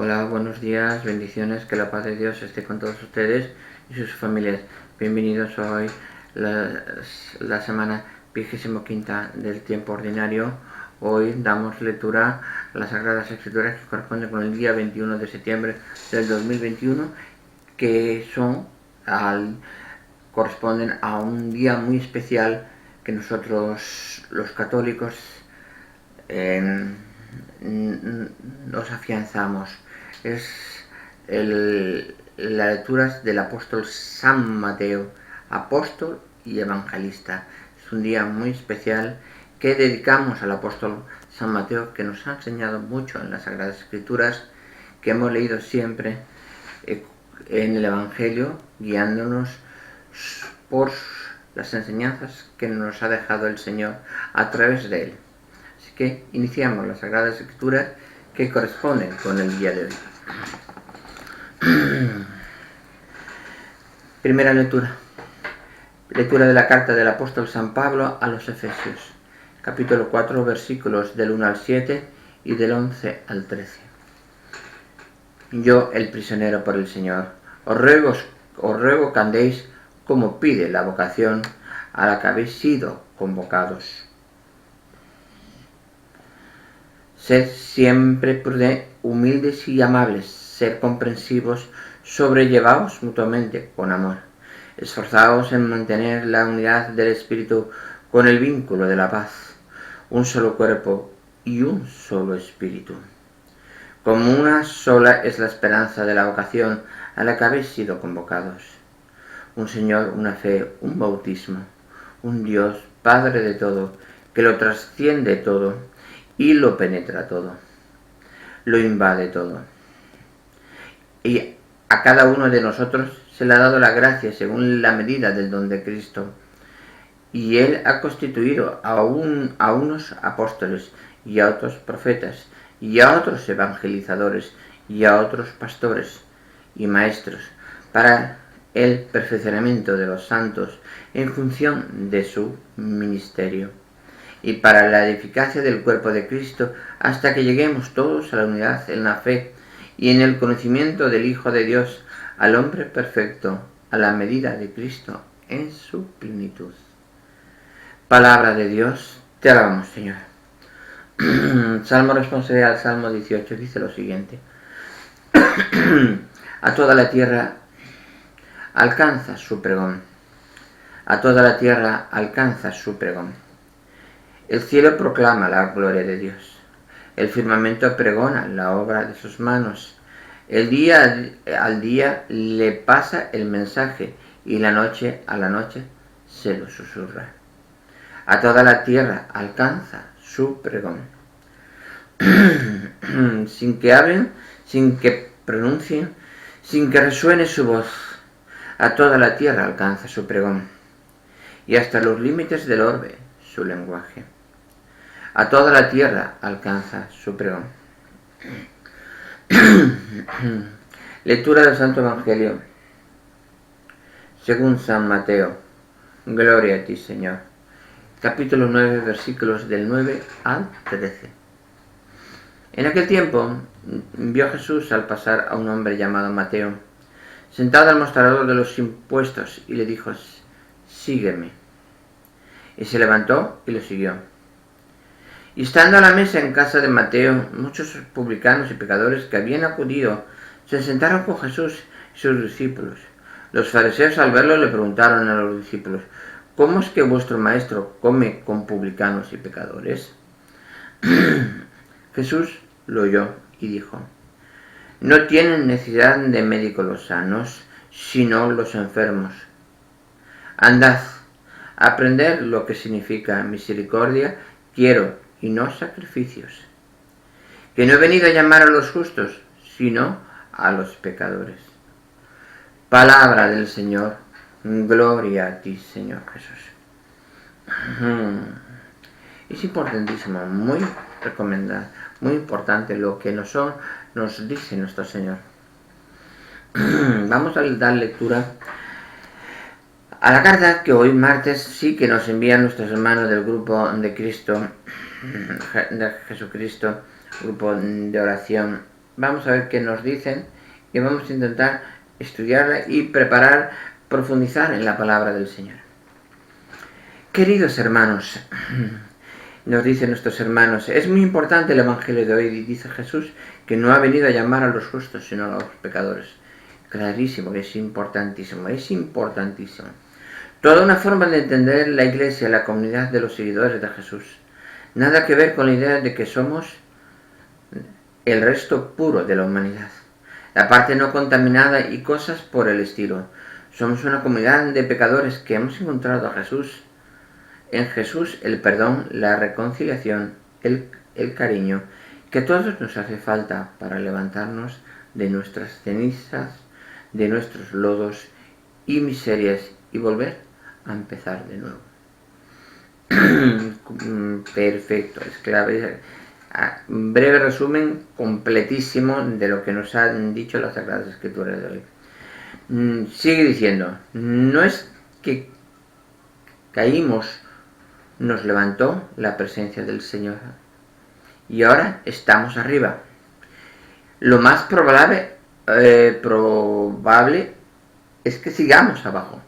Hola, buenos días, bendiciones, que la paz de Dios esté con todos ustedes y sus familias. Bienvenidos hoy la semana 25 del tiempo ordinario. Hoy damos lectura a las Sagradas Escrituras que corresponden con el día 21 de septiembre del 2021, que corresponden a un día muy especial que nosotros los católicos nos afianzamos. Es la lectura del apóstol San Mateo, apóstol y evangelista. Es un día muy especial que dedicamos al apóstol San Mateo, que nos ha enseñado mucho en las Sagradas Escrituras, que hemos leído siempre en el Evangelio, guiándonos por las enseñanzas que nos ha dejado el Señor a través de él. Así que iniciamos las Sagradas Escrituras que corresponden con el día de hoy. Primera lectura. Lectura de la carta del apóstol San Pablo a los Efesios, capítulo 4, versículos del 1 al 7 y del 11 al 13. Yo, el prisionero por el Señor, os ruego que andéis como pide la vocación a la que habéis sido convocados. Sed siempre humildes y amables, sed comprensivos, sobrellevaos mutuamente con amor. Esforzaos en mantener la unidad del Espíritu con el vínculo de la paz, un solo cuerpo y un solo Espíritu. Como una sola es la esperanza de la vocación a la que habéis sido convocados. Un Señor, una fe, un bautismo, un Dios, Padre de todo, que lo trasciende todo y lo penetra todo, lo invade todo. Y a cada uno de nosotros se le ha dado la gracia según la medida del don de Cristo. Y Él ha constituido a unos apóstoles, y a otros profetas, y a otros evangelizadores, y a otros pastores y maestros, para el perfeccionamiento de los santos en función de su ministerio, y para la edificación del cuerpo de Cristo, hasta que lleguemos todos a la unidad en la fe y en el conocimiento del Hijo de Dios, al hombre perfecto, a la medida de Cristo en su plenitud. Palabra de Dios, te alabamos, Señor. Salmo responsorial, Salmo 18, dice lo siguiente. A toda la tierra alcanza su pregón. A toda la tierra alcanza su pregón. El cielo proclama la gloria de Dios. El firmamento pregona la obra de sus manos. El día al día le pasa el mensaje, y la noche a la noche se lo susurra. A toda la tierra alcanza su pregón. Sin que hablen, sin que pronuncien, sin que resuene su voz, a toda la tierra alcanza su pregón, y hasta los límites del orbe su lenguaje. A toda la tierra alcanza su pregón. Lectura del Santo Evangelio según San Mateo. Gloria a ti, Señor. Capítulo 9, versículos del 9 al 13. En aquel tiempo vio Jesús al pasar a un hombre llamado Mateo, sentado al mostrador de los impuestos, y le dijo: sígueme. Y se levantó y lo siguió. Y estando a la mesa en casa de Mateo, muchos publicanos y pecadores que habían acudido se sentaron con Jesús y sus discípulos. Los fariseos, al verlo, le preguntaron a los discípulos: ¿cómo es que vuestro maestro come con publicanos y pecadores? Jesús lo oyó y dijo: no tienen necesidad de médico los sanos, sino los enfermos. Andad, aprended lo que significa misericordia quiero, y no sacrificios. Que no he venido a llamar a los justos, sino a los pecadores. Palabra del Señor. Gloria a ti, Señor Jesús. Es importantísimo, muy recomendable, muy importante lo que nos dice nuestro Señor. Vamos a dar lectura a la carta que hoy martes sí que nos envían nuestros hermanos del grupo de Cristo, de Jesucristo, grupo de oración Vamos a ver qué nos dicen y vamos a intentar estudiarla y profundizar en la palabra del Señor. Queridos hermanos, nos dicen nuestros hermanos, es muy importante el Evangelio de hoy, y dice Jesús que no ha venido a llamar a los justos, sino a los pecadores. Clarísimo, es importantísimo, es importantísimo. Toda una forma de entender la Iglesia, la comunidad de los seguidores de Jesús. Nada que ver con la idea de que somos el resto puro de la humanidad, la parte no contaminada y cosas por el estilo. Somos una comunidad de pecadores que hemos encontrado a Jesús. En Jesús el perdón, la reconciliación, el cariño, que a todos nos hace falta para levantarnos de nuestras cenizas, de nuestros lodos y miserias y volver a empezar de nuevo. Perfecto, es clave. Un breve resumen completísimo de lo que nos han dicho las Sagradas Escrituras de hoy. Sigue diciendo, no es que caímos, nos levantó la presencia del Señor y ahora estamos arriba. Lo más probable es que sigamos abajo.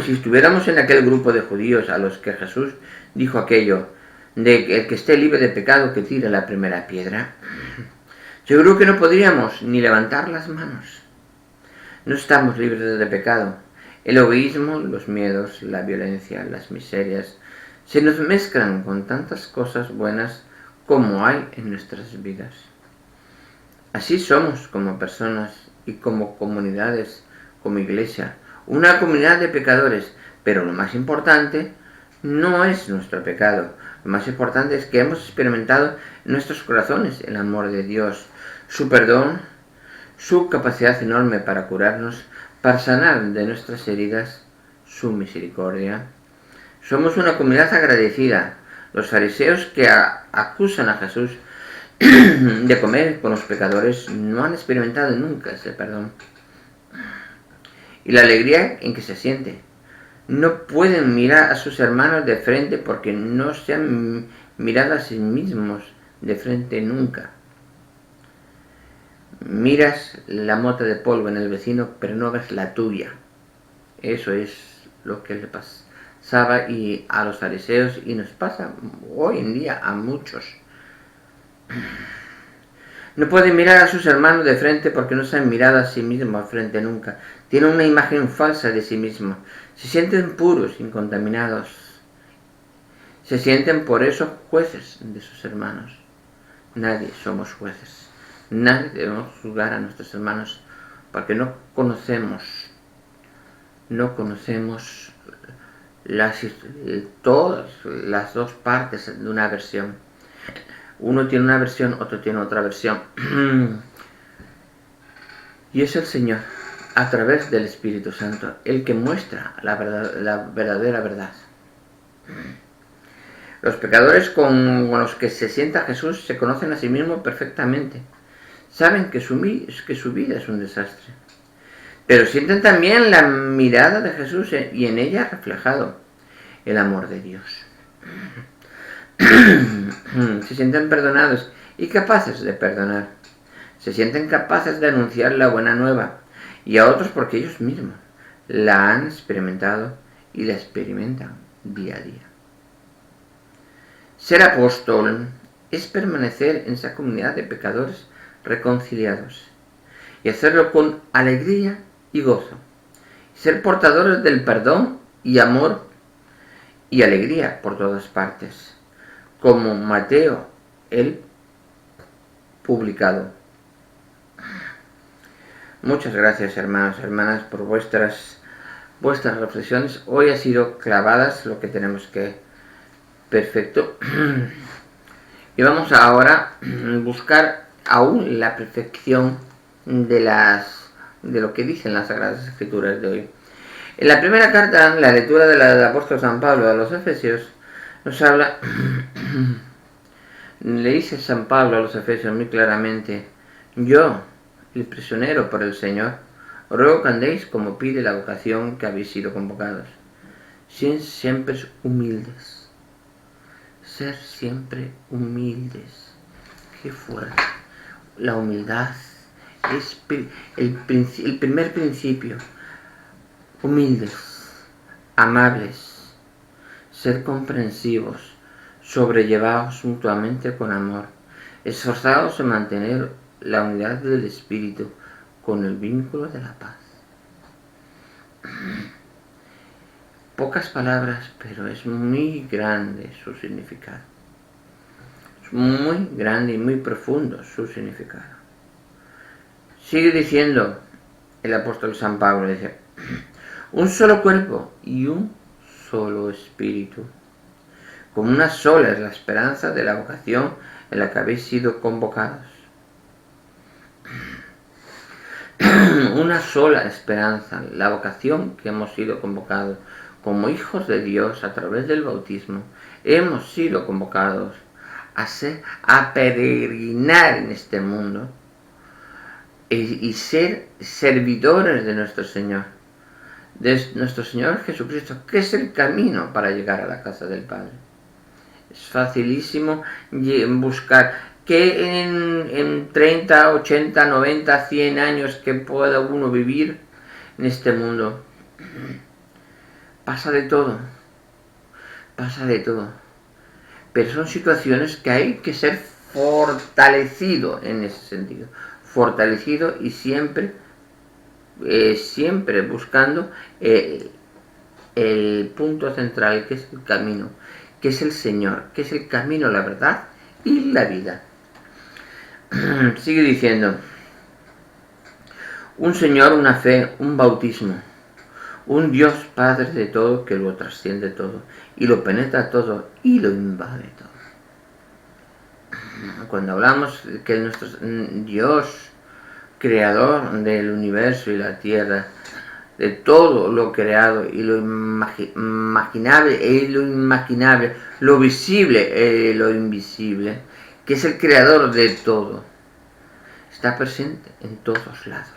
Si estuviéramos en aquel grupo de judíos a los que Jesús dijo aquello de que el que esté libre de pecado que tire la primera piedra, seguro que no podríamos ni levantar las manos. No estamos libres de pecado. El egoísmo, los miedos, la violencia, las miserias, se nos mezclan con tantas cosas buenas como hay en nuestras vidas. Así somos como personas y como comunidades, como iglesia, una comunidad de pecadores, pero lo más importante no es nuestro pecado. Lo más importante es que hemos experimentado en nuestros corazones el amor de Dios, su perdón, su capacidad enorme para curarnos, para sanar de nuestras heridas, su misericordia. Somos una comunidad agradecida. Los fariseos que acusan a Jesús de comer con los pecadores no han experimentado nunca ese perdón y la alegría en que se siente. No pueden mirar a sus hermanos de frente porque no se han mirado a sí mismos de frente nunca. Miras la mota de polvo en el vecino, pero no ves la tuya. Eso es lo que le pasaba y a los fariseos y nos pasa hoy en día a muchos. No pueden mirar a sus hermanos de frente porque no se han mirado a sí mismos de frente nunca. Tienen una imagen falsa de sí mismos. Se sienten puros, incontaminados. Se sienten por eso jueces de sus hermanos. Nadie somos jueces. Nadie debemos juzgar a nuestros hermanos porque no conocemos todas las dos partes de una versión. Uno tiene una versión, otro tiene otra versión. Y es el Señor, a través del Espíritu Santo, el que muestra la verdadera verdad. Los pecadores con los que se sienta Jesús se conocen a sí mismos perfectamente. Saben que su vida es un desastre. Pero sienten también la mirada de Jesús y en ella reflejado el amor de Dios. Se sienten perdonados y capaces de perdonar. Se sienten capaces de anunciar la buena nueva y a otros porque ellos mismos la han experimentado y la experimentan día a día. Ser apóstol es permanecer en esa comunidad de pecadores reconciliados y hacerlo con alegría y gozo. Ser portadores del perdón y amor y alegría por todas partes, como Mateo el publicado. Muchas gracias, hermanos y hermanas, por vuestras reflexiones. Hoy ha sido clavadas lo que tenemos que... Perfecto. Y vamos ahora a buscar aún la perfección de lo que dicen las Sagradas Escrituras de hoy. En la primera carta, la lectura del apóstol San Pablo a los Efesios, nos habla, le dice San Pablo a los Efesios muy claramente: yo, el prisionero por el Señor, ruego que andéis como pide la vocación que habéis sido convocados, siempre humildes. Ser siempre humildes. Qué fuerte. La humildad es el primer principio. Humildes, amables, ser comprensivos, sobrellevaos mutuamente con amor, esforzaos en mantener la unidad del espíritu con el vínculo de la paz. Pocas palabras, pero es muy grande su significado. Es muy grande y muy profundo su significado. Sigue diciendo el apóstol San Pablo, dice, un solo cuerpo y un solo espíritu. Como una sola es la esperanza de la vocación en la que habéis sido convocados. Una sola esperanza, la vocación que hemos sido convocados. Como hijos de Dios a través del bautismo, hemos sido convocados a peregrinar en este mundo y ser servidores de nuestro Señor Jesucristo, que es el camino para llegar a la casa del Padre. Es facilísimo buscar que en 30, 80, 90, 100 años que pueda uno vivir en este mundo. Pasa de todo. Pero son situaciones que hay que ser fortalecido en ese sentido. Fortalecido y siempre buscando el punto central, que es el camino, que es el Señor, que es el camino, la verdad y la vida. Sigue diciendo, un Señor, una fe, un bautismo, un Dios Padre de todo que lo trasciende todo y lo penetra todo y lo invade todo. Cuando hablamos que nuestro Dios, creador del universo y la tierra, de todo lo creado y lo imaginable, lo visible, lo invisible, que es el creador de todo, está presente en todos lados.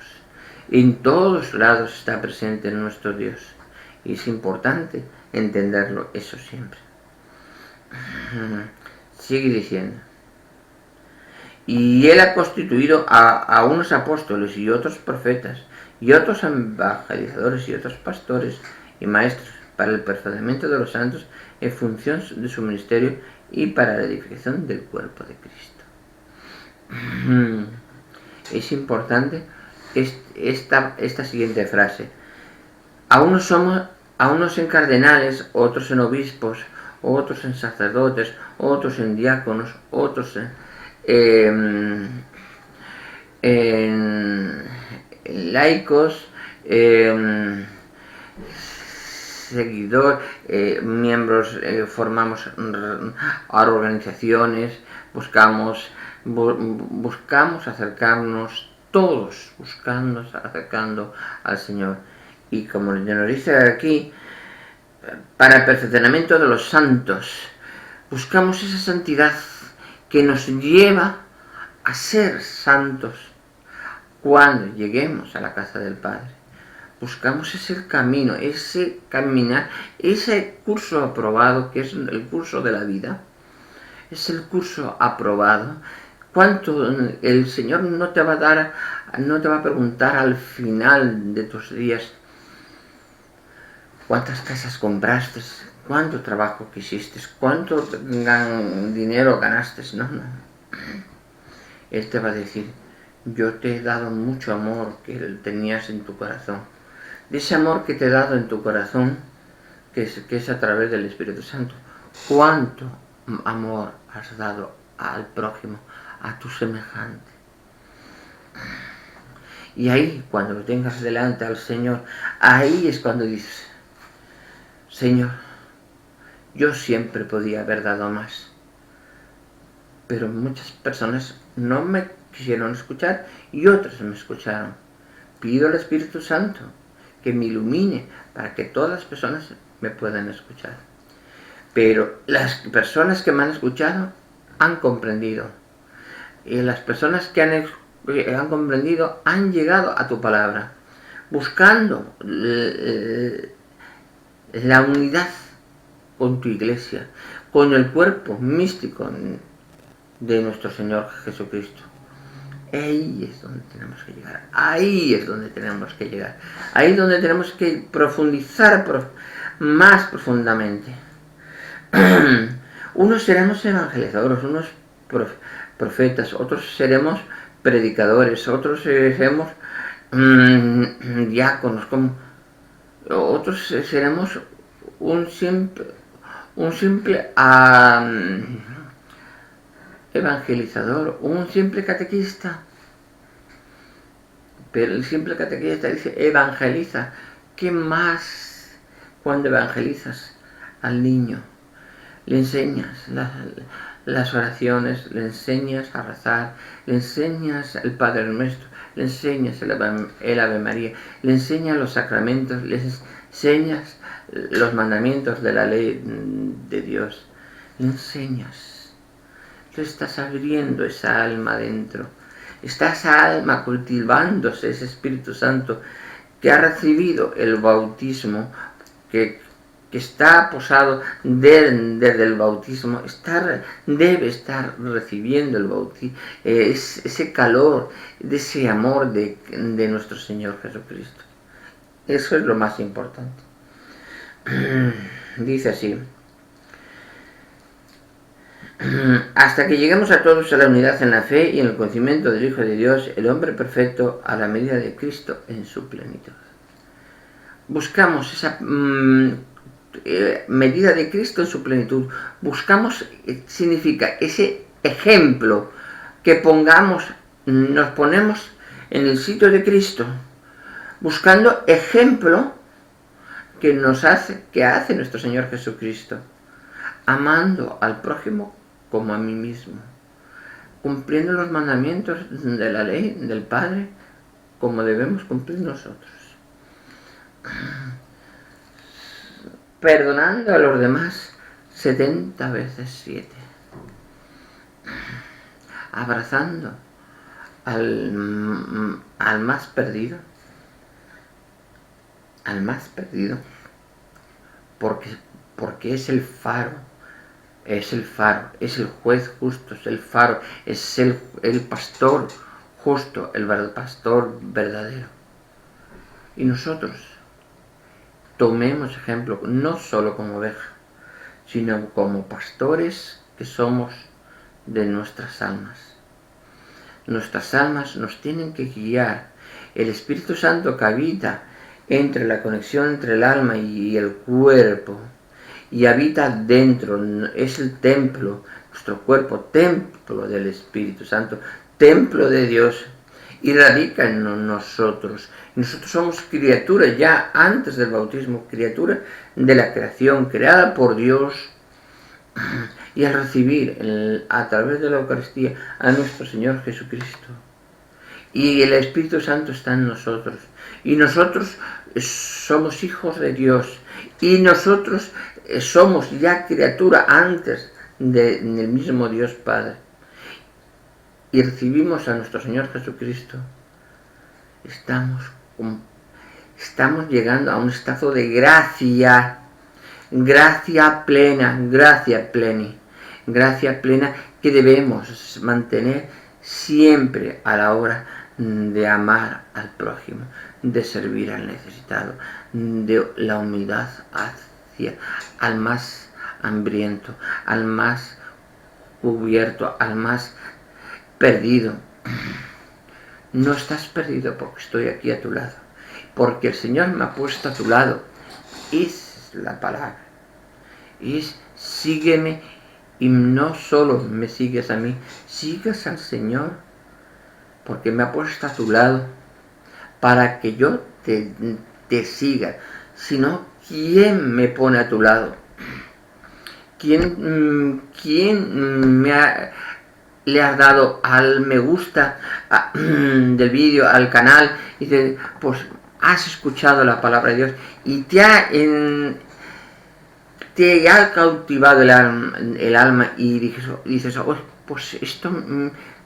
En todos lados está presente nuestro Dios. Y es importante entenderlo, eso siempre. Sigue diciendo. Y Él ha constituido a unos apóstoles y otros profetas, y otros evangelizadores y otros pastores y maestros para el perfeccionamiento de los santos en función de su ministerio y para la edificación del cuerpo de Cristo. Es importante esta siguiente frase. A unos en cardenales, otros en obispos, otros en sacerdotes, otros en diáconos, otros en laicos, miembros, formamos organizaciones, buscamos acercarnos todos, acercando al Señor. Y como nos dice aquí, para el perfeccionamiento de los santos, buscamos esa santidad que nos lleva a ser santos cuando lleguemos a la casa del Padre. Buscamos ese camino, ese caminar, ese curso aprobado que es el curso de la vida. Es el curso aprobado. ¿Cuánto el Señor no te va a preguntar al final de tus días? ¿Cuántas casas compraste? ¿Cuánto trabajo que hiciste? ¿Cuánto dinero ganaste? No. Él te va a decir, yo te he dado mucho amor que tenías en tu corazón. De ese amor que te he dado en tu corazón, que es a través del Espíritu Santo, ¿cuánto amor has dado al prójimo, a tu semejante? Y ahí, cuando lo tengas delante al Señor, ahí es cuando dices, Señor, yo siempre podía haber dado más, pero muchas personas no me quisieron escuchar y otras me escucharon. Pido al Espíritu Santo que me ilumine para que todas las personas me puedan escuchar. Pero las personas que me han escuchado han comprendido. Y las personas que han comprendido han llegado a tu palabra, buscando la unidad con tu iglesia, con el cuerpo místico de nuestro Señor Jesucristo. Ahí es donde tenemos que llegar. Ahí es donde tenemos que llegar. Ahí es donde tenemos que profundizar más profundamente. Unos seremos evangelizadores, unos profetas, otros seremos predicadores, otros seremos diáconos, otros seremos un simple evangelizador, un simple catequista. Pero el simple catequista dice evangeliza. ¿Qué más cuando evangelizas al niño? Le enseñas las oraciones, le enseñas a rezar, le enseñas el Padre Nuestro, le enseñas el Ave María, le enseñas los sacramentos, le enseñas los mandamientos de la ley de Dios, le enseñas. Tú estás abriendo esa alma dentro, está esa alma cultivándose, ese Espíritu Santo que ha recibido el bautismo, que está posado desde el bautismo, debe estar recibiendo el bautismo, ese calor, de ese amor de nuestro Señor Jesucristo. Eso es lo más importante. Dice así: hasta que lleguemos a todos a la unidad en la fe y en el conocimiento del Hijo de Dios, el hombre perfecto, a la medida de Cristo en su plenitud. Buscamos esa medida de Cristo en su plenitud. Buscamos, significa ese ejemplo que nos ponemos en el sitio de Cristo, buscando ejemplo que hace nuestro Señor Jesucristo, amando al prójimo como a mí mismo, cumpliendo los mandamientos de la ley del Padre como debemos cumplir nosotros, perdonando a los demás 70 veces 7, abrazando al más perdido, porque es el faro, es el juez justo, es el faro, es el pastor justo, el pastor verdadero. Y nosotros tomemos ejemplo, no solo como oveja, sino como pastores que somos de nuestras almas. Nuestras almas nos tienen que guiar. El Espíritu Santo que habita entre la conexión entre el alma y el cuerpo, y habita dentro, es el templo, nuestro cuerpo, templo del Espíritu Santo, templo de Dios, y radica en nosotros. Nosotros somos criaturas, ya antes del bautismo, criaturas de la creación, creada por Dios, y al recibir a través de la Eucaristía a nuestro Señor Jesucristo, y el Espíritu Santo está en nosotros, y nosotros somos hijos de Dios, y nosotros somos ya criatura antes del mismo Dios Padre, y recibimos a nuestro Señor Jesucristo. Estamos llegando a un estado de gracia plena, gracia plena que debemos mantener siempre a la hora de amar al prójimo, de servir al necesitado, de la humildad al más hambriento, al más cubierto, al más perdido. No estás perdido porque estoy aquí a tu lado, porque el Señor me ha puesto a tu lado. Es la palabra, es sígueme, y no solo me sigues a mí, sigas al Señor, porque me ha puesto a tu lado para que yo te siga. Si no, ¿quién me pone a tu lado? ¿Quién le has dado al me gusta del vídeo, al canal, y dices, pues has escuchado la palabra de Dios y te ha cautivado el alma, y dices, oh, pues esto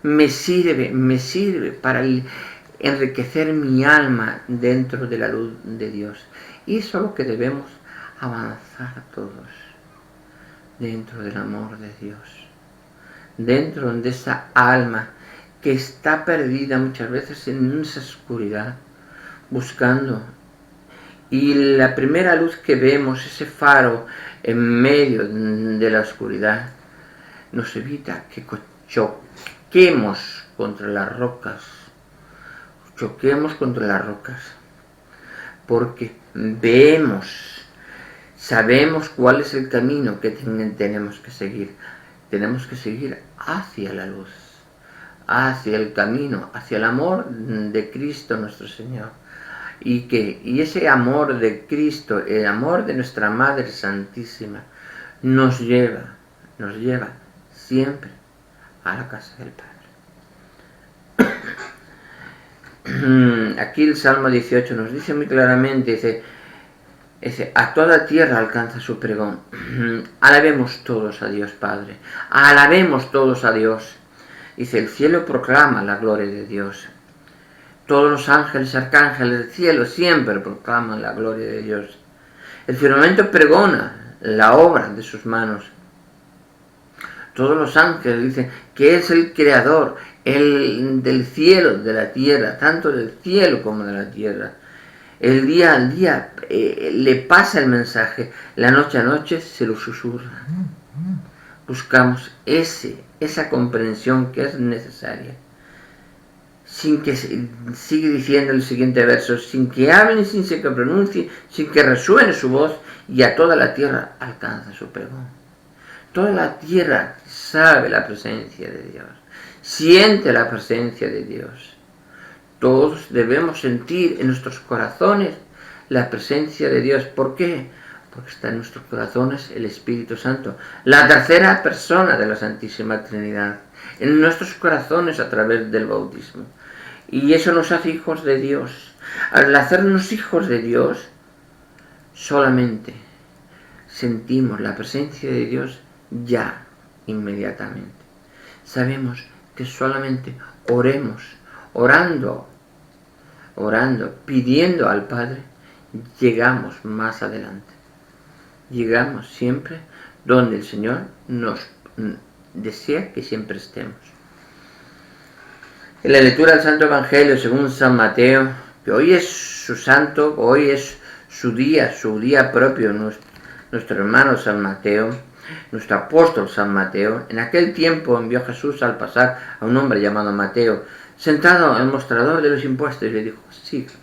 me sirve para enriquecer mi alma dentro de la luz de Dios. Y eso es lo que debemos avanzar todos, dentro del amor de Dios, dentro de esa alma que está perdida muchas veces en esa oscuridad, buscando. Y la primera luz que vemos, ese faro en medio de la oscuridad, nos evita que choquemos contra las rocas. Choquemos contra las rocas. Porque sabemos cuál es el camino que tenemos que seguir. Tenemos que seguir hacia la luz, hacia el camino, hacia el amor de Cristo nuestro Señor. Y ese amor de Cristo, el amor de nuestra Madre Santísima, nos lleva siempre a la casa del Padre. Aquí el Salmo 18 nos dice muy claramente, dice, a toda tierra alcanza su pregón. Alabemos todos a Dios Padre, alabemos todos a Dios. Dice, el cielo proclama la gloria de Dios. Todos los ángeles y arcángeles del cielo siempre proclaman la gloria de Dios. El firmamento pregona la obra de sus manos. Todos los ángeles dicen que es el creador, el del cielo, de la tierra, tanto del cielo como de la tierra. El día al día le pasa el mensaje, la noche a noche se lo susurra. Buscamos esa comprensión que es necesaria. Sin que sigue diciendo el siguiente verso, sin que hablen, sin que pronuncie, sin que resuene su voz, y a toda la tierra alcanza su pregón. Toda la tierra sabe la presencia de Dios, siente la presencia de Dios. Todos debemos sentir en nuestros corazones la presencia de Dios. ¿Por qué? Porque está en nuestros corazones el Espíritu Santo, la tercera persona de la Santísima Trinidad, en nuestros corazones a través del bautismo. Y eso nos hace hijos de Dios. Al hacernos hijos de Dios, solamente sentimos la presencia de Dios ya, inmediatamente. Sabemos que solamente orando, pidiendo al Padre, llegamos más adelante. Llegamos siempre donde el Señor nos desea que siempre estemos. En la lectura del Santo Evangelio según San Mateo, que hoy es su santo, hoy es su día propio, nuestro hermano San Mateo, nuestro apóstol San Mateo, en aquel tiempo envió Jesús al pasar a un hombre llamado Mateo, sentado al mostrador de los impuestos, y le dijo, sígueme.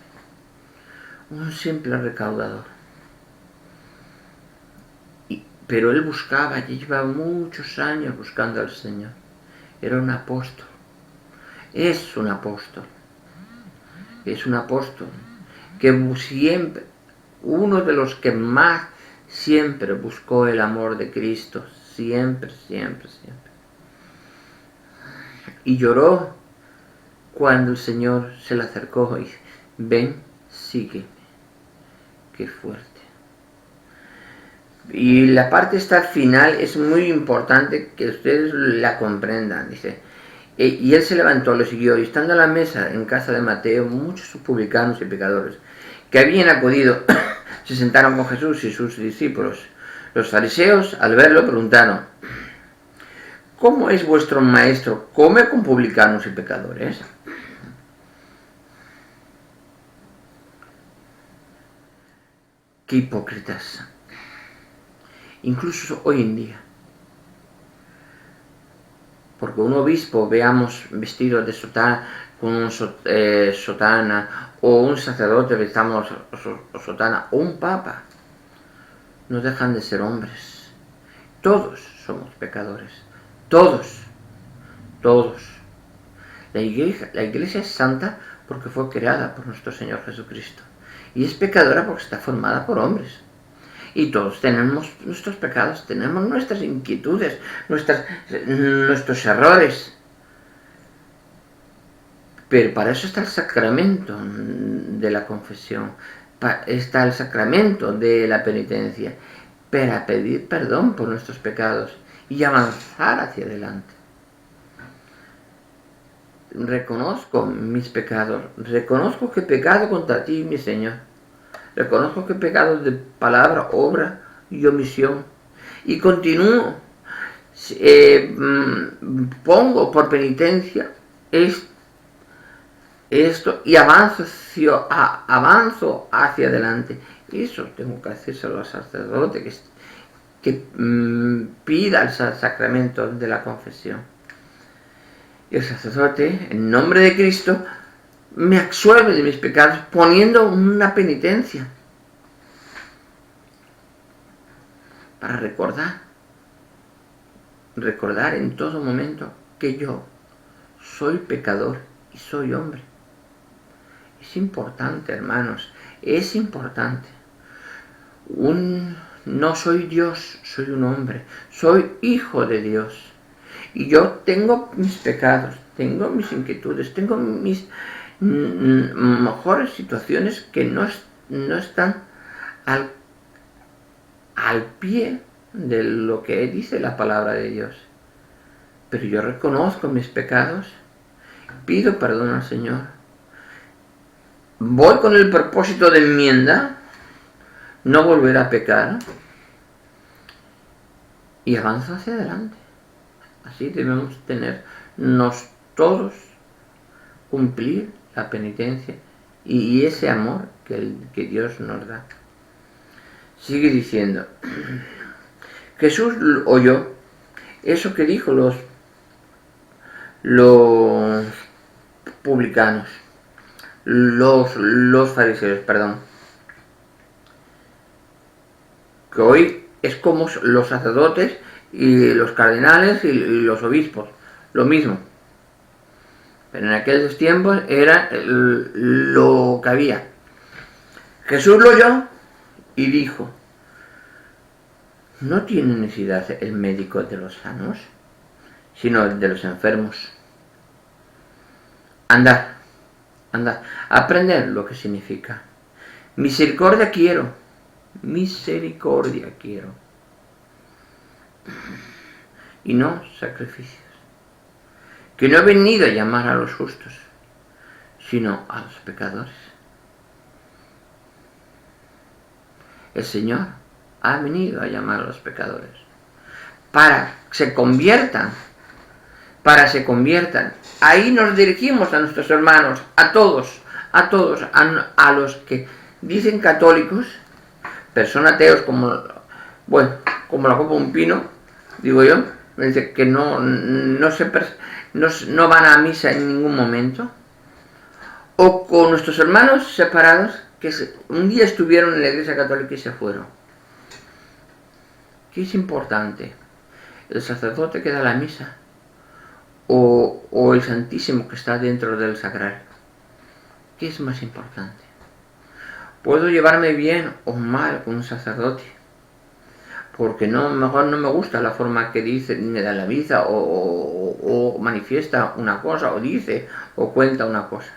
Un simple recaudador. Pero él buscaba, y llevaba muchos años buscando al Señor. Era un apóstol. Es un apóstol. Es un apóstol que siempre, uno de los que más siempre buscó el amor de Cristo. Siempre. Y lloró cuando el Señor se le acercó y dice, ven, sígueme. Qué fuerte. Y la parte esta final es muy importante que ustedes la comprendan. Dice, y él se levantó, lo siguió, y estando a la mesa en casa de Mateo, muchos publicanos y pecadores que habían acudido se sentaron con Jesús y sus discípulos. Los fariseos, al verlo, preguntaron, ¿cómo es vuestro maestro? ¿Come con publicanos y pecadores? ¡Qué hipócritas! Incluso hoy en día. Porque un obispo, veamos, vestido de sotana, con sotana, o un sacerdote vestamos sotana, o un papa, no dejan de ser hombres. Todos somos pecadores. Todos. La iglesia es santa porque fue creada por nuestro Señor Jesucristo. Y es pecadora porque está formada por hombres. Y todos tenemos nuestros pecados, tenemos nuestras inquietudes, nuestros errores. Pero para eso está el sacramento de la confesión, está el sacramento de la penitencia, para pedir perdón por nuestros pecados y avanzar hacia adelante. Reconozco mis pecados, reconozco que he pecado contra ti, mi Señor. Reconozco que he pecado de palabra, obra y omisión. Y continúo pongo por penitencia esto y avanzo hacia adelante. Eso tengo que hacérselo al sacerdote que pida el sacramento de la confesión. Y el sacerdote, en nombre de Cristo, me absuelve de mis pecados poniendo una penitencia para recordar en todo momento que yo soy pecador y soy hombre. Es importante, hermanos, es importante. No soy Dios, soy un hombre, soy hijo de Dios. Y yo tengo mis pecados, tengo mis inquietudes, tengo mis mejores situaciones que no están al pie de lo que dice la palabra de Dios. Pero yo reconozco mis pecados, pido perdón al Señor, voy con el propósito de enmienda, no volver a pecar, y avanzo hacia adelante. Así debemos todos cumplir la penitencia y ese amor que Dios nos da. Sigue diciendo, Jesús oyó eso que dijo los publicanos, los fariseos, perdón, que hoy es como los sacerdotes y los cardenales y los obispos, lo mismo. Pero en aquellos tiempos era lo que había. Jesús lo oyó y dijo, no tiene necesidad el médico de los sanos, sino el de los enfermos. Andad, aprended lo que significa. Misericordia quiero. Y no sacrificios. Que no he venido a llamar a los justos, sino a los pecadores. El Señor ha venido a llamar a los pecadores para que se conviertan. Ahí nos dirigimos a nuestros hermanos, a todos, a los que dicen católicos, personas ateos como la copa un pino, digo yo, que no van a misa en ningún momento, o con nuestros hermanos separados que un día estuvieron en la Iglesia Católica y se fueron. ¿Qué es importante? ¿El sacerdote que da la misa o el Santísimo que está dentro del sagrario? ¿Qué es más importante? Puedo llevarme bien o mal con un sacerdote, porque mejor no me gusta la forma que dice, me da la misa o manifiesta una cosa, o dice o cuenta una cosa.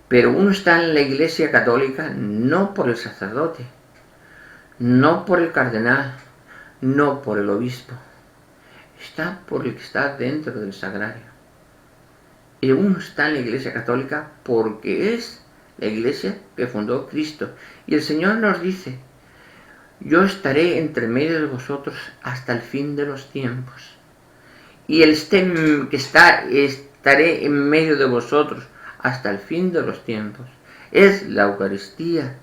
Pero uno está en la Iglesia Católica no por el sacerdote, no por el cardenal, no por el obispo. Está por el que está dentro del sagrario. Y uno está en la Iglesia Católica porque es la Iglesia que fundó Cristo. Y el Señor nos dice, yo estaré entre medio de vosotros hasta el fin de los tiempos. Y estaré en medio de vosotros hasta el fin de los tiempos. Es la Eucaristía.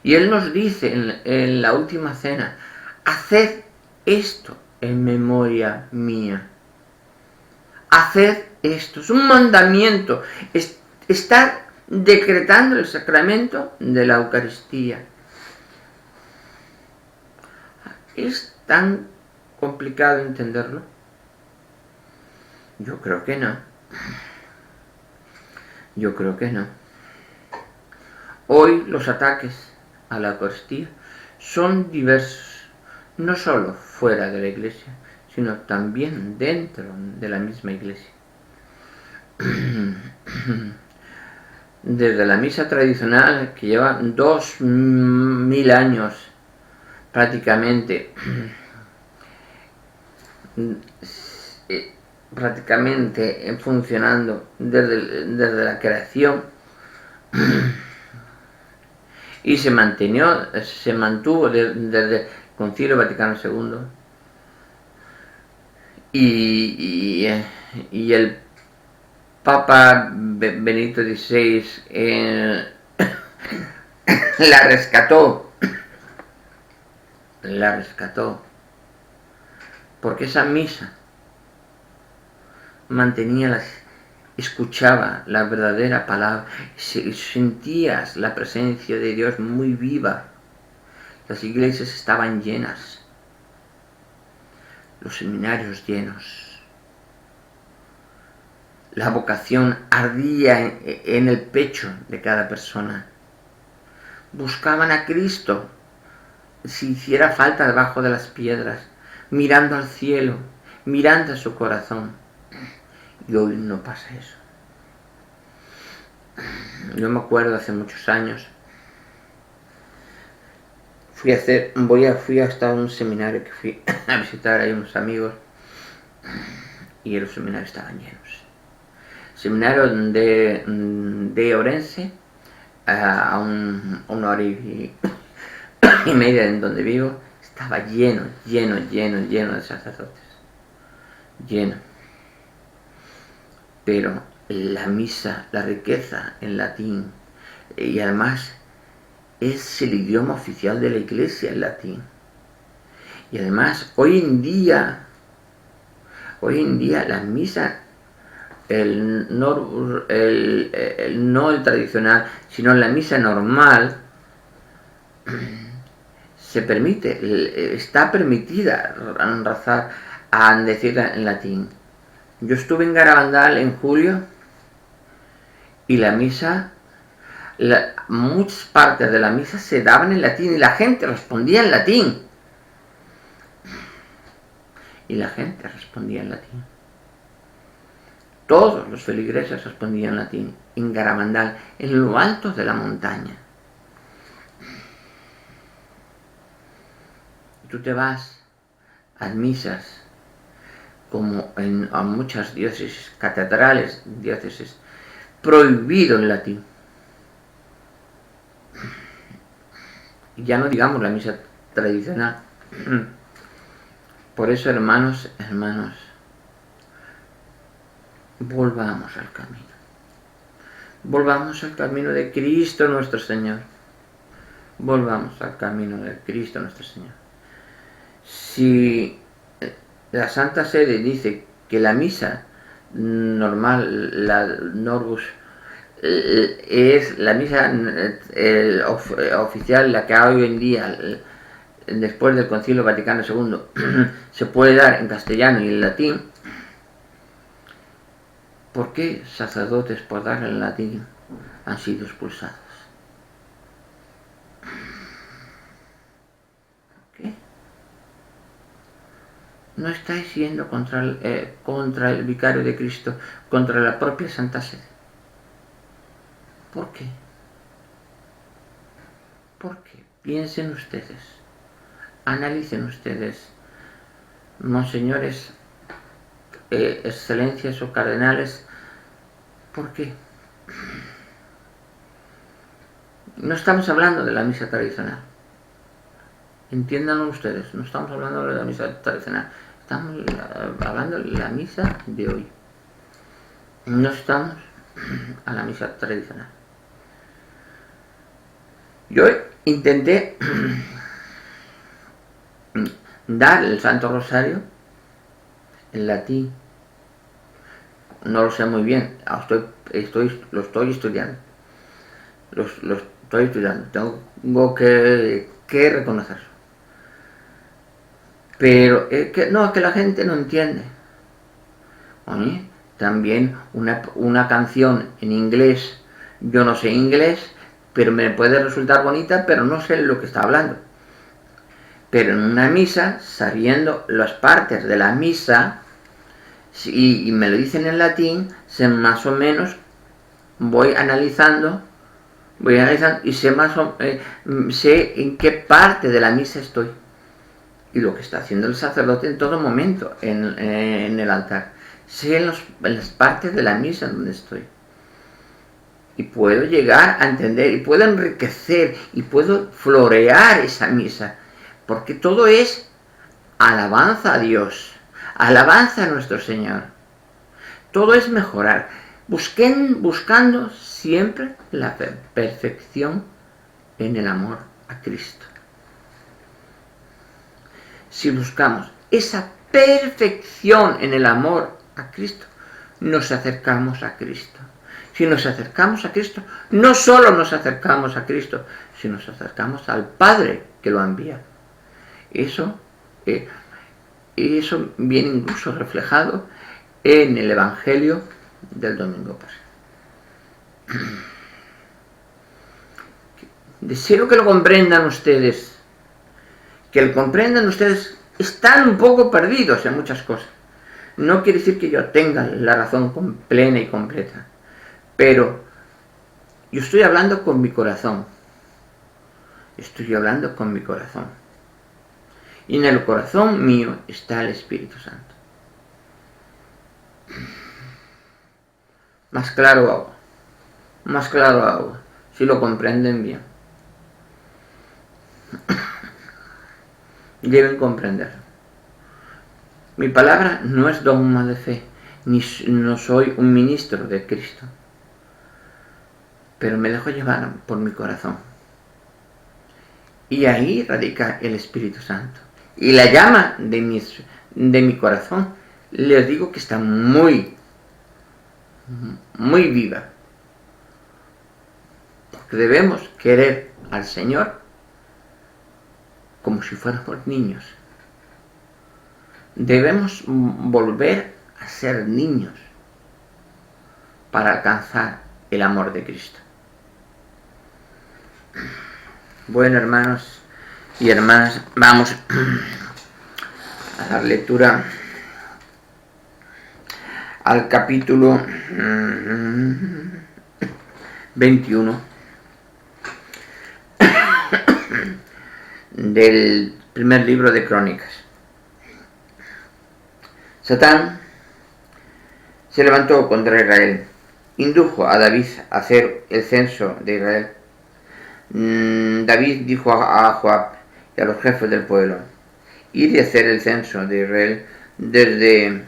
Y Él nos dice en la última cena, haced esto en memoria mía. Haced esto. Es un mandamiento. Estar decretando el sacramento de la Eucaristía. ¿Es tan complicado entenderlo? Yo creo que no. Hoy los ataques a la Eucaristía son diversos, no solo fuera de la Iglesia, sino también dentro de la misma Iglesia. Desde la misa tradicional, que lleva 2000 años prácticamente funcionando desde la creación, y se mantuvo desde el Concilio Vaticano II, y el Papa Benito XVI la rescató, porque esa misa escuchaba la verdadera palabra, sentías la presencia de Dios muy viva. Las iglesias estaban llenas, los seminarios llenos, la vocación ardía en el pecho de cada persona. Buscaban a Cristo, si hiciera falta, debajo de las piedras, mirando al cielo, mirando a su corazón. Y hoy no pasa eso. Yo me acuerdo hace muchos años, fui a estar en un seminario que fui a visitar ahí unos amigos, y los seminarios estaban llenos. Seminario de Orense, a una hora y media en donde vivo, estaba lleno de sacerdotes, lleno. Pero la misa, la riqueza en latín, y además es el idioma oficial de la Iglesia, el latín. Y además hoy en día la misa, no el tradicional, sino la misa normal, se permite, está permitida rezar, a decirla en latín. Yo estuve en Garabandal en julio y la misa, muchas partes de la misa se daban en latín y la gente respondía en latín. Todos los feligreses respondían en latín, en Garabandal, en lo alto de la montaña. Tú te vas a misas, como a muchas diócesis, catedrales, diócesis, prohibido el latín. Y ya no digamos la misa tradicional. Por eso, hermanos, volvamos al camino. Volvamos al camino de Cristo nuestro Señor. Volvamos al camino de Cristo nuestro Señor. Si la Santa Sede dice que la misa normal, la Norbus, es la misa oficial, la que hoy en día, después del Concilio Vaticano II, se puede dar en castellano y en latín, ¿por qué sacerdotes por dar en latín han sido expulsados? ¿Qué? ¿No estáis yendo contra el vicario de Cristo, contra la propia Santa Sede? ¿Por qué? ¿Por qué? Piensen ustedes, analicen ustedes, monseñores, excelencias o cardenales, ¿por qué? No estamos hablando de la misa tradicional. Entiéndanlo ustedes, no estamos hablando de la misa tradicional, estamos hablando de la misa de hoy. No estamos a la misa tradicional. Yo intenté dar el Santo Rosario en latín. No lo sé muy bien, lo estoy estudiando. Lo estoy estudiando, tengo que reconocerlo. Pero es que la gente no entiende. Oye, también una canción en inglés, yo no sé inglés, pero me puede resultar bonita, pero no sé lo que está hablando. Pero en una misa, sabiendo las partes de la misa, y me lo dicen en latín, sé más o menos, voy analizando y sé en qué parte de la misa estoy. Y lo que está haciendo el sacerdote en todo momento en el altar. Sé en las partes de la misa donde estoy. Y puedo llegar a entender, y puedo enriquecer, y puedo florear esa misa. Porque todo es alabanza a Dios. alabanza a nuestro Señor. Todo es mejorar, buscando siempre la perfección en el amor a Cristo. Si buscamos esa perfección en el amor a Cristo, nos acercamos a Cristo. Si nos acercamos a Cristo, no solo nos acercamos a Cristo, sino nos acercamos al Padre que lo ha enviado. Eso viene incluso reflejado en el Evangelio del domingo pasado. Deseo que lo comprendan ustedes, están un poco perdidos en muchas cosas. No quiere decir que yo tenga la razón plena y completa, pero yo estoy hablando con mi corazón. Y en el corazón mío está el Espíritu Santo. Más claro hago, si lo comprenden bien. Deben comprender. Mi palabra no es dogma de fe, no soy un ministro de Cristo, pero me dejo llevar por mi corazón. Y ahí radica el Espíritu Santo. Y la llama de mi corazón, les digo que está muy viva. Porque debemos querer al Señor como si fuéramos niños. Debemos volver a ser niños para alcanzar el amor de Cristo. Bueno, hermanos y hermanas, vamos a dar lectura al capítulo 21 del primer libro de Crónicas. Satán se levantó contra Israel, indujo a David a hacer el censo de Israel. David dijo a Joab y a los jefes del pueblo: id y hacer el censo de Israel desde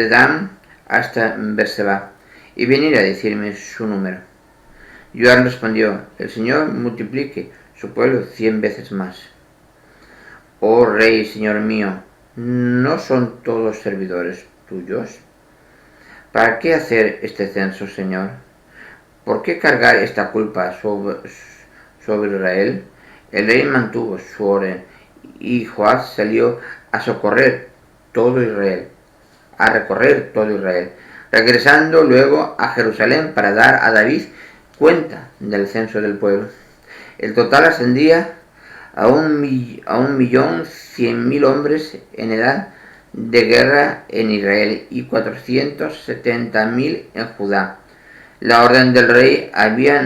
Dan hasta Berseba, y venir a decirme su número. Joab respondió: el Señor multiplique su pueblo 100 veces más. Oh rey, Señor mío, ¿no son todos servidores tuyos? ¿Para qué hacer este censo, Señor? ¿Por qué cargar esta culpa sobre Israel? El rey mantuvo su orden y Joab salió a recorrer todo Israel, regresando luego a Jerusalén para dar a David cuenta del censo del pueblo. El total ascendía a 1.100.000 hombres en edad de guerra en Israel y 470.000 en Judá. La orden del rey había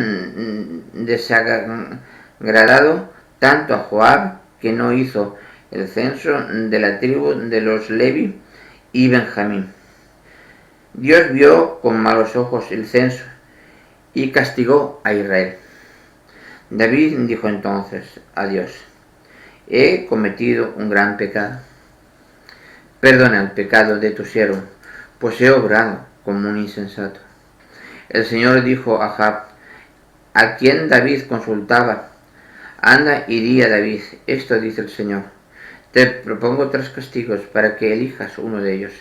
desagradado tanto a Joab que no hizo el censo de la tribu de los Leví y Benjamín. Dios vio con malos ojos el censo y castigó a Israel. David dijo entonces a Dios: he cometido un gran pecado. Perdona el pecado de tu siervo, pues he obrado como un insensato. El Señor dijo a Joab, a quien David consultaba: anda y di a David, esto dice el Señor, te propongo 3 castigos para que elijas uno de ellos.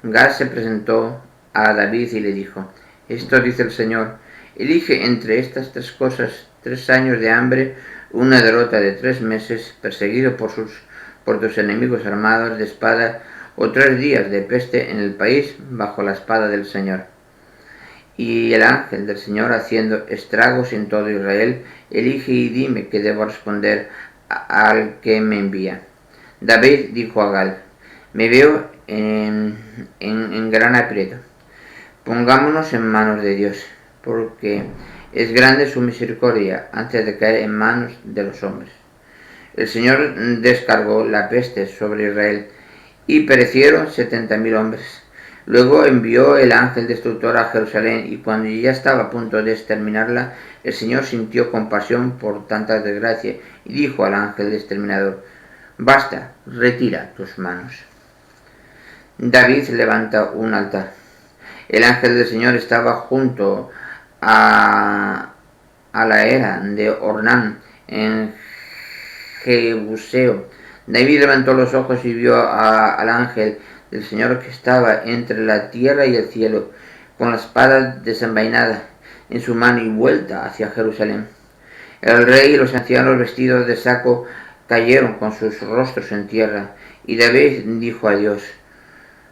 Gad se presentó a David y le dijo: esto dice el Señor, elige entre estas 3 cosas: 3 años de hambre, una derrota de 3 meses, perseguido por tus enemigos armados de espada, o 3 días de peste en el país bajo la espada del Señor. Y el ángel del Señor, haciendo estragos en todo Israel, elige y dime qué debo responder al que me envía. David dijo a Gad: me veo en gran aprieto. Pongámonos en manos de Dios, porque es grande su misericordia antes de caer en manos de los hombres. El Señor descargó la peste sobre Israel y perecieron 70.000 hombres. Luego envió el ángel destructor a Jerusalén, y cuando ya estaba a punto de exterminarla, el Señor sintió compasión por tanta desgracia y dijo al ángel exterminador: basta, retira tus manos. David levanta un altar. El ángel del Señor estaba junto a la era de Ornán en Jebuseo. David levantó los ojos y vio al ángel del Señor que estaba entre la tierra y el cielo, con la espada desenvainada en su mano y vuelta hacia Jerusalén. El rey y los ancianos vestidos de saco cayeron con sus rostros en tierra, y David dijo a Dios: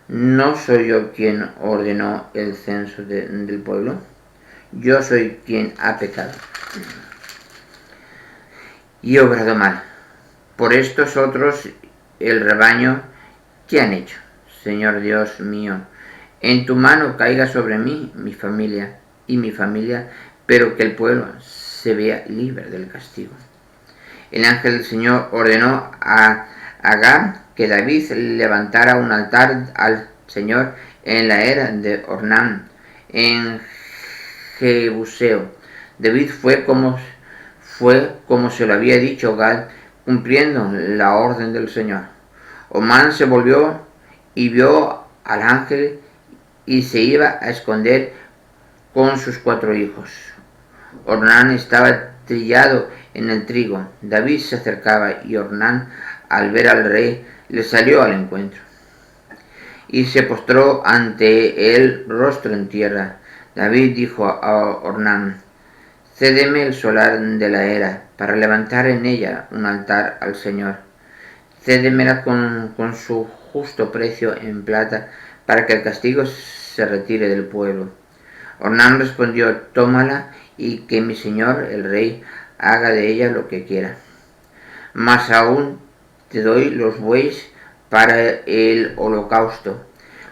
¿No soy yo quien ordenó el censo del pueblo? Yo soy quien ha pecado y obrado mal. Por estos otros el rebaño, ¿qué han hecho? Señor Dios mío, en tu mano caiga sobre mí mi familia, pero que el pueblo se vea libre del castigo. El ángel del Señor ordenó a Agag que David levantara un altar al Señor en la era de Ornán, en Jebuseo. David fue como se lo había dicho Gad, cumpliendo la orden del Señor. Omán se volvió y vio al ángel y se iba a esconder con sus 4 hijos. Ornán estaba trillado en el trigo. David se acercaba y Ornán, al ver al rey, le salió al encuentro y se postró ante él rostro en tierra. David dijo a Ornán: cédeme el solar de la era para levantar en ella un altar al Señor. Cédemela con su justo precio en plata para que el castigo se retire del pueblo. Ornán respondió: tómala y que mi señor el rey haga de ella lo que quiera. Mas aún te doy los bueyes para el holocausto,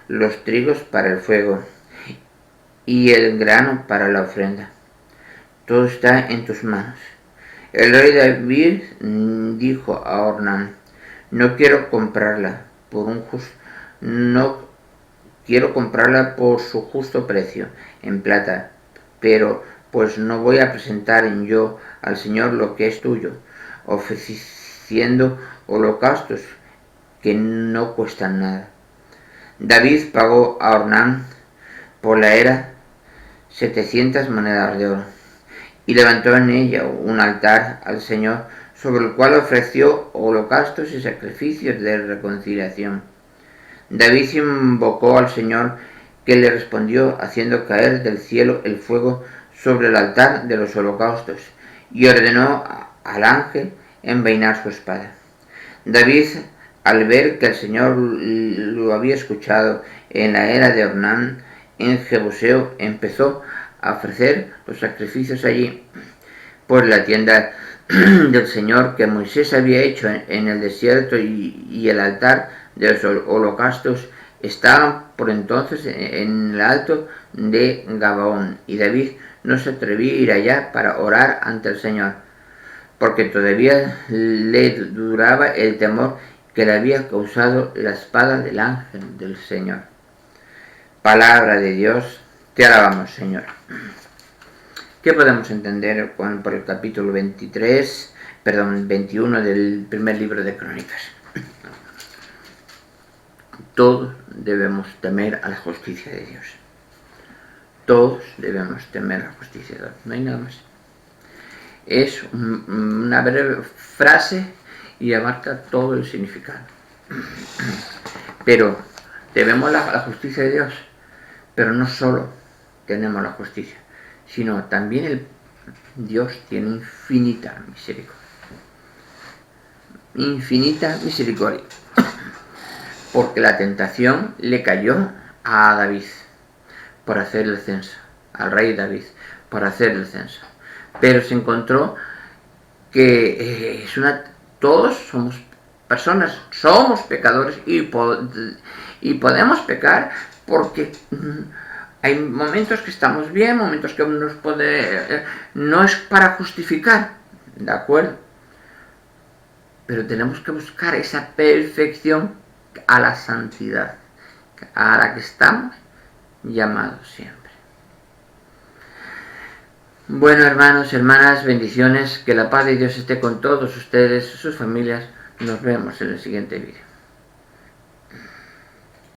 los trigos para el fuego y el grano para la ofrenda. Todo está en tus manos. El rey David dijo a Ornán: no quiero comprarla por su justo precio en plata, pero pues no voy a presentar yo al Señor lo que es tuyo, ofreciendo holocaustos que no cuestan nada. David pagó a Ornán por la era 700 monedas de oro y levantó en ella un altar al Señor, sobre el cual ofreció holocaustos y sacrificios de reconciliación. David invocó al Señor, que le respondió haciendo caer del cielo el fuego sobre el altar de los holocaustos, y ordenó al ángel envainar su espada. David, al ver que el Señor lo había escuchado en la era de Ornán en Jebuseo, empezó a ofrecer los sacrificios allí, pues la tienda del Señor que Moisés había hecho en el desierto y el altar de los holocaustos estaban por entonces en el alto de Gabaón, y David no se atrevía a ir allá para orar ante el Señor, porque todavía le duraba el temor que le había causado la espada del ángel del Señor. Palabra de Dios, te alabamos, Señor. ¿Qué podemos entender por el capítulo 21 del primer libro de Crónicas? Todos debemos temer a la justicia de Dios. Todos debemos temer a la justicia de Dios. No hay nada más. Es una breve frase y abarca todo el significado. Pero debemos la justicia de Dios. Pero no solo tenemos la justicia, sino también Dios tiene infinita misericordia. Infinita misericordia. Porque la tentación le cayó a David por hacer el censo, al rey David, por hacer el censo. Pero se encontró que todos somos personas, somos pecadores y podemos pecar porque hay momentos que estamos bien, momentos que no es para justificar, ¿de acuerdo? Pero tenemos que buscar esa perfección a la santidad, a la que estamos llamados siempre. Bueno, hermanos, hermanas, bendiciones, que la paz de Dios esté con todos ustedes, sus familias. Nos vemos en el siguiente vídeo.